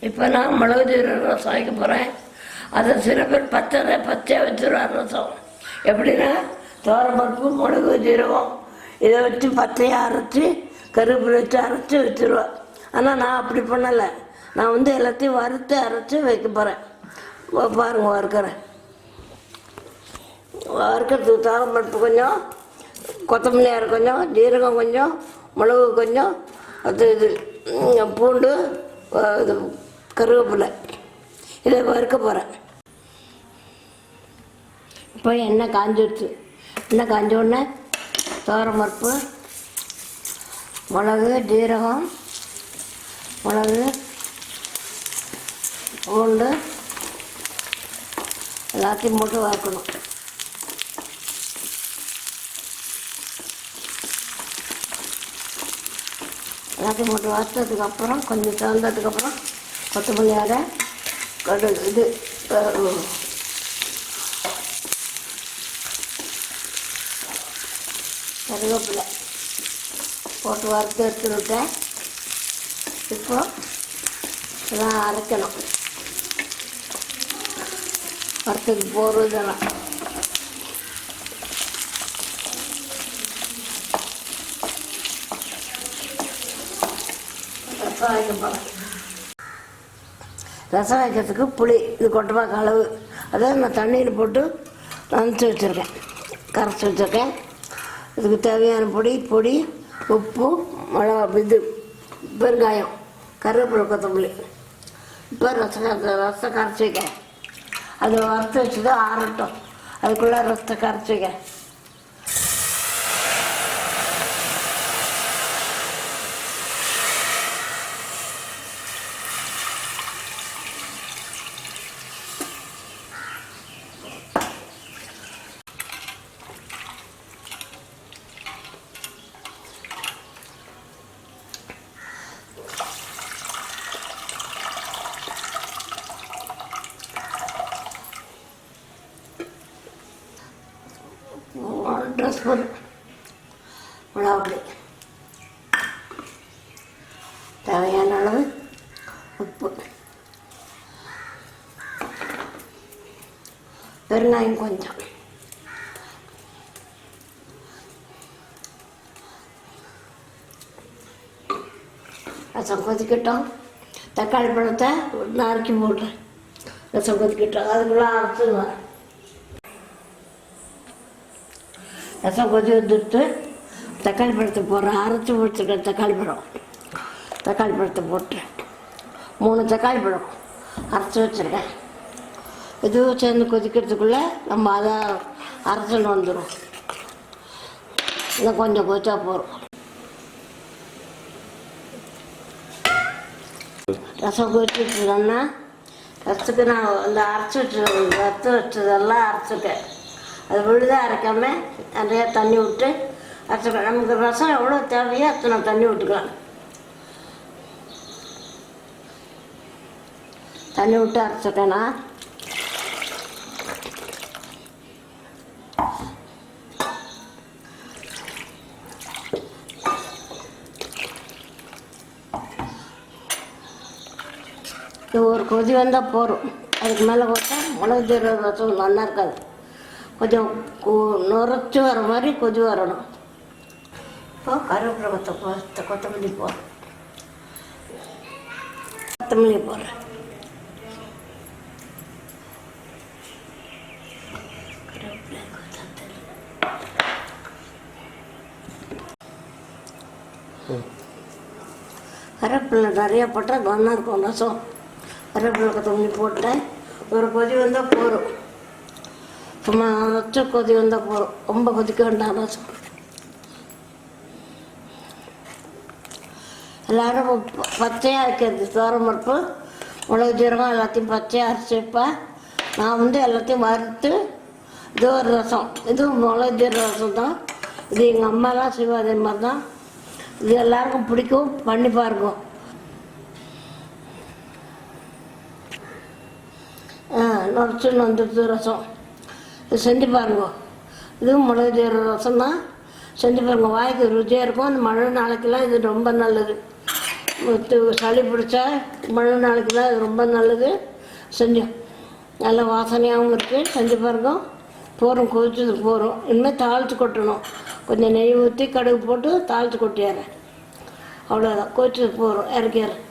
இப்போ நான் மிளகு ஜீரக ரசம் வைக்க போகிறேன். அதை சில பேர் பச்சையாக வச்சுருவார் ரசம். எப்படின்னா பருப்பு மிளகு ஜீரகம் இதை வச்சு பச்சையாக அரைச்சி கருவேப்பிலை வச்சு அரைச்சி வச்சுருவேன். ஆனால் நான் அப்படி பண்ணலை. நான் எல்லாத்தையும் வறுத்து அரைச்சி வைக்க போகிறேன். பாருங்கள், வறுக்கிறேன். வறுக்கிறதுக்கு பருப்பு கொஞ்சம், கொத்தமல்லி அரை கொஞ்சம், ஜீரகம் கொஞ்சம், மிளகு கொஞ்சம், இது பூண்டு, இது கருவேப்பிலை, இதை வறுக்க போகிறேன். இப்போ எண்ணெய் காஞ்சிடுச்சு. எண்ணெய் காஞ்ச உடனே பருப்பு, மிளகு, ஜீரகம், மிளகு, பூண்டு எல்லாத்தையும் போட்டு வறுக்கணும். எல்லாத்தையும் போட்டு வறுத்ததுக்கப்புறம் கொஞ்சம் திறந்ததுக்கப்புறம் கொத்தமல்லி அரை, இது கருவேப்பிலை போட்டு வறுத்து எடுத்துக்கிட்டேன். இப்போ இதெல்லாம் அரைக்கணும். வறுத்துக்கு போடுறது இதெல்லாம் ரசம் வைக்க போகிறேன். ரசம் வைக்கிறதுக்கு புளி இது கொட்டப்பாக்கு அளவு, அதாவது நான் தண்ணியில் போட்டு நனைச்சி வச்சுருக்கேன், கரைச்சி வச்சுருக்கேன். இதுக்கு தேவையான பொடி, உப்பு, மிளகா, இது பெருங்காயம், கருவேப்பிலை, கொத்தமல்லி. இப்போ ரசம் கரைச்சி வைக்கிறேன். அதை வறுத்து வச்சுட்டு ஆறட்டும். அதுக்குள்ளே ரசத்தை கரைச்சி வைக்கிறேன். ஸ்பூன் மிளகாப்பொடி, தேவையான அளவு உப்பு, பெருங்காயம் கொஞ்சம், ரசம் கொதிக்கட்டும். தக்காளி பழத்தை நறுக்கி போடுறேன். ரசம் கொதிக்கட்டும். அதுக்குள்ளே அரைச்சிடுவேன். ரசம் கொதி வந்துட்டு தக்காளி பழத்தை போடுறேன். அரைச்சி வச்சுருக்கேன் தக்காளி பழத்தை போட்டு 3 தக்காளி பழம் அரைச்சி வச்சுருக்கேன். இதுவும் சேர்ந்து கொதிக்கிறதுக்குள்ளே நம்ம அதை அரைச்சின்னு வந்துடும். இன்னும் கொஞ்சம் கொதிச்சா போகிறோம். ரசம் கொதிச்சுட்டோன்னா ரசத்துக்கு நான் அந்த ரத்து வச்சதெல்லாம் அரைச்சிருக்கேன். அது விழுதாக அரைக்காமல் நிறையா தண்ணி விட்டு அரைச்சிக்கலாம். நமக்கு ரசம் எவ்வளோ தேவையோ அத்தனை தண்ணி விட்டுக்கலாம். தண்ணி விட்டு அரைச்சிட்டேன்னா இது ஒரு கொதி வந்தால் போதும். அதுக்கு மேலே பார்த்தா மிளகு ஜீரக ரசம் நல்லா இருக்காது. கொஞ்சம் நுரைச்சி வர மாதிரி கொதி வரணும். இப்போ கருவேப்பிலை கொத்தமல்லி போடுறேன். கருவேப்பிலை நிறையா போட்டால் நல்லா இருக்கும் ரசம். கருவேப்பிலை கொத்தமல்லி போட்டேன். ஒரு கொதி வந்தால் போதும். சும்மா வச்ச கொதி வந்தால் போதும். ரொம்ப கொதிக்க வேண்டாம் ரசம். எல்லோரும் பச்சையாக இருக்கிறது பருப்பு, மிளகு, ஜீரகம் எல்லாத்தையும் பச்சையாக அரைச்சி வைப்பேன். நான் எல்லாத்தையும் வறுத்து இது ஒரு ரசம். இதுவும் மிளகு ஜீரக ரசம் தான். இது எங்கள் அம்மாலாம் செய்வோம். அதே மாதிரி தான். இது எல்லாருக்கும் பிடிக்கும். பண்ணி பாருங்க. நுரைச்சுன்னு வந்துடுது ரசம். இது செஞ்சு பாருங்க. இதுவும் மிளகு ஜீரக ரசம் தான். செஞ்சு பாருங்க. வாய்க்கு ருச்சியாக இருக்கும். அந்த மழை நாளைக்கெல்லாம் இது ரொம்ப நல்லது. சளி பிடிச்சா மழை நாளுக்கு தான் அது ரொம்ப நல்லது. செஞ்சு நல்ல வாசனையாகவும் இருக்குது. செஞ்சு பாருங்க. போகிறோம், கொதிச்சது போகிறோம். இனிமேல் தாளித்து கொட்டணும். கொஞ்சம் நெய் ஊற்றி கடுகு போட்டு தாளித்து கொட்டிடுறேன். அவ்வளோதான், கொதிச்சது போகிறோம், இறக்கிடுறேன்.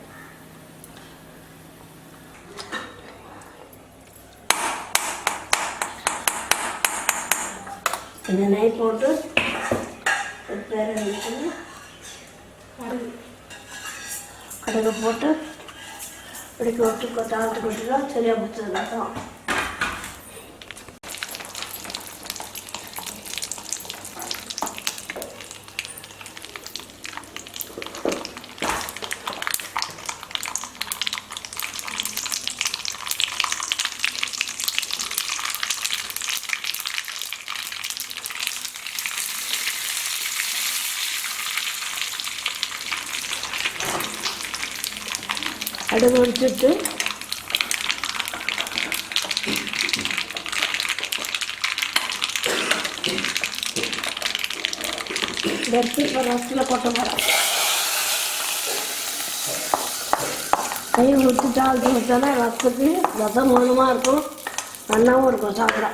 கொஞ்சம் நெய் போட்டு கடுகு போட்டு இப்படி கொட்டு தாளித்து கொட்டினா சரியாக பிடிச்சது தான். அடுப்பு வச்சுட்டு எடுத்து இப்போ ரசத்தில் கொட்ட போகிறேன். நெய் ஊற்றி தாளித்து வச்சோன்னா ரசத்துக்கு ரசம் மனமாக இருக்கும், நல்லாவும் இருக்கும் சாப்பிட.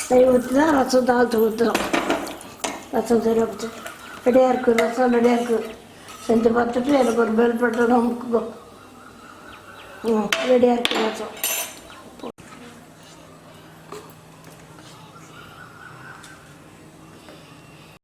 நெய் ஊற்றி தான் ரசம் தாளித்து ஊற்றுறோம். ரசம் சரியாக வச்சு ரெடியாக இருக்குது, ரசம் ரெடியாக இருக்குது. செஞ்சு பார்த்துட்டு எனக்கு ஒரு பெல் பட்டன் ரெடியாக இருக்குது ரசம்.